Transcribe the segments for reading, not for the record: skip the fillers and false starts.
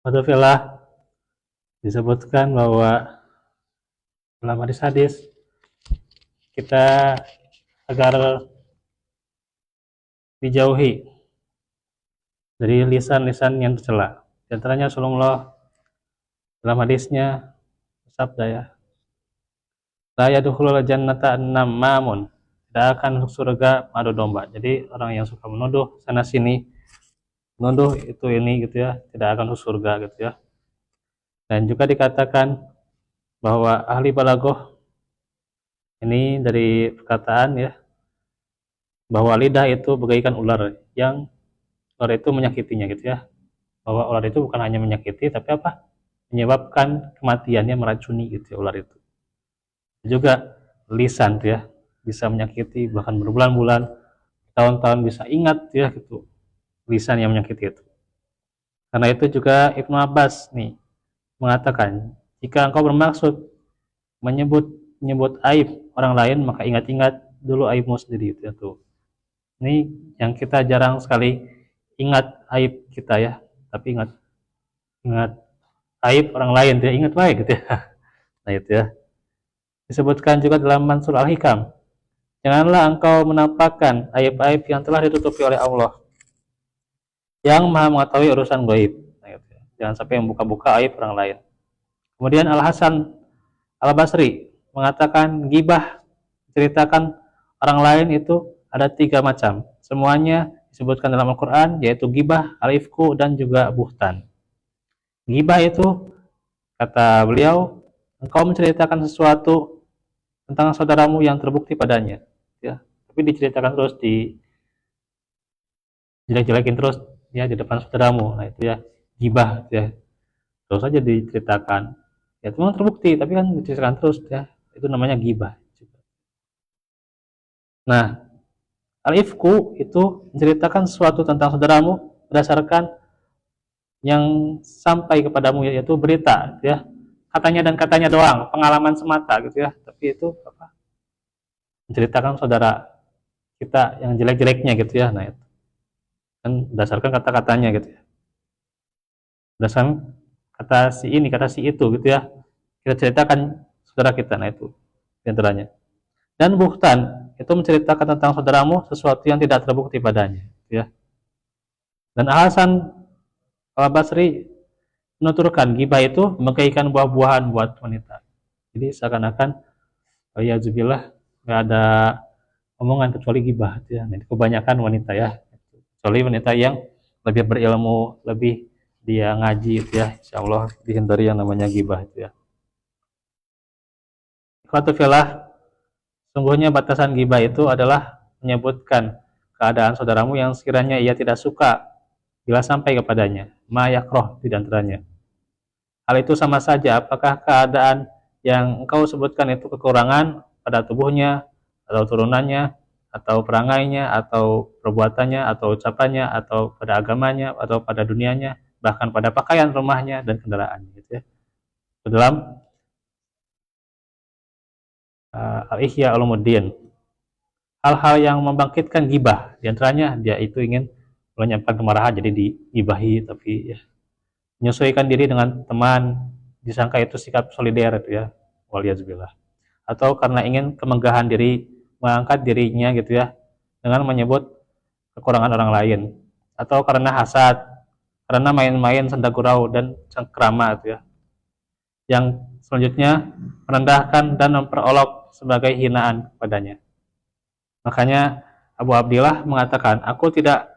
Wadufillah disebutkan bahwa dalam hadis-hadis kita agar dijauhi dari lisan-lisan yang tercela. Di antaranya Rasulullah dalam hadisnya bersabda ya, la yadkhulul jannata an-nammamun, tidak akan masuk surga madu domba. Jadi orang yang suka menuduh sana sini, menuduh itu ini gitu ya, tidak akan masuk surga gitu ya. Dan juga dikatakan bahwa ahli balaghah ini dari perkataan ya, bahwa lidah itu bagaikan ular yang ular itu menyakitinya gitu ya. Bahwa ular itu bukan hanya menyakiti tapi apa? Menyebabkan kematiannya, meracuni gitu ya ular itu. Juga lisan tuh ya, bisa menyakiti bahkan berbulan-bulan, tahun-tahun bisa ingat ya gitu. Lisan yang menyakiti itu. Karena itu juga Ibnu Abbas nih mengatakan, jika engkau bermaksud menyebut aib orang lain, maka ingat-ingat dulu aibmu sendiri itu ya tuh. Ini yang kita jarang sekali ingat aib kita ya, tapi ingat ingat aib orang lain, dia ingat baik gitu ya. Nah itu ya. Disebutkan juga dalam Mansur Al-Hikam, janganlah engkau menampakkan aib-aib yang telah ditutupi oleh Allah yang maha mengetahui urusan gaib. Nah, gitu ya. Jangan sampai membuka-buka aib orang lain. Kemudian Al-Hasan Al-Basri mengatakan gibah, ceritakan orang lain itu ada 3 macam. Semuanya disebutkan dalam Al-Quran, yaitu gibah, al-ifku, dan juga buhtan. Gibah itu, kata beliau, engkau menceritakan sesuatu tentang saudaramu yang terbukti padanya, ya. Tapi diceritakan terus, dijelek-jelekin terus ya di depan saudaramu. Nah itu ya gibah ya. Terus saja diceritakan. Ya itu memang terbukti, tapi kan diceritakan terus ya. Itu namanya gibah. Nah, al-ifku itu menceritakan sesuatu tentang saudaramu berdasarkan yang sampai kepadamu, yaitu berita ya. Katanya dan katanya doang, pengalaman semata gitu ya. Tapi itu apa? Menceritakan saudara kita yang jelek-jeleknya gitu ya. Nah, itu kan berdasarkan kata-katanya gitu ya. Berdasarkan kata si ini, kata si itu gitu ya. Kita ceritakan saudara kita, nah itu diantaranya. Dan buhtan itu menceritakan tentang saudaramu sesuatu yang tidak terbukti padanya, gitu ya. Dan Al-Hasan Al-Basri menuturkan gibah itu memberikan buah-buahan buat wanita. Jadi seakan-akan ya zubillah nggak ada omongan kecuali gibah, gitu ya. Nah, kebanyakan wanita ya, kecuali wanita yang lebih berilmu, lebih dia ngaji itu ya, insya Allah dihindari yang namanya gibah itu ya. Ikhwatufillah, sungguhnya batasan gibah itu adalah menyebutkan keadaan saudaramu yang sekiranya ia tidak suka bila sampai kepadanya, ma yakroh di antaranya. Hal itu sama saja apakah keadaan yang engkau sebutkan itu kekurangan pada tubuhnya, atau turunannya, atau perangainya, atau perbuatannya, atau ucapannya, atau pada agamanya, atau pada dunianya, bahkan pada pakaian rumahnya dan kendaraannya gitu ya. Dalam Al-Ihya Ulumuddin, hal-hal yang membangkitkan gibah, diantaranya dia itu ingin menyimpan kemarahan jadi digibahi, tapi ya, menyesuaikan diri dengan teman disangka itu sikap solider itu ya, waliyadzubillah. Atau karena ingin kemegahan diri, mengangkat dirinya gitu ya, dengan menyebut kekurangan orang lain. Atau karena hasad, karena main-main senda gurau dan cengkrama itu ya. Yang selanjutnya merendahkan dan memperolok sebagai hinaan kepadanya. Makanya Abu Abdillah mengatakan, aku tidak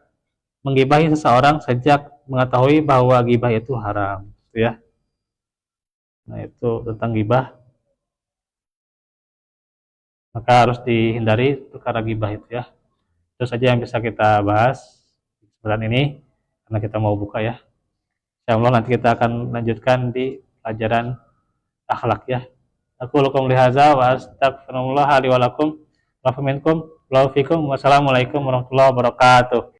menggibahi seseorang sejak mengetahui bahwa gibah itu haram, gitu ya. Nah, itu tentang gibah. Maka harus dihindari perkara gibah itu ya. Itu saja yang bisa kita bahas di kesempatan ini karena kita mau buka ya. Insyaallah nanti kita akan lanjutkan di pelajaran akhlak ya. Aku lakum lihaza wa astagfirullah li wa lakum wa minkum. Wassalamualaikum warahmatullahi wabarakatuh.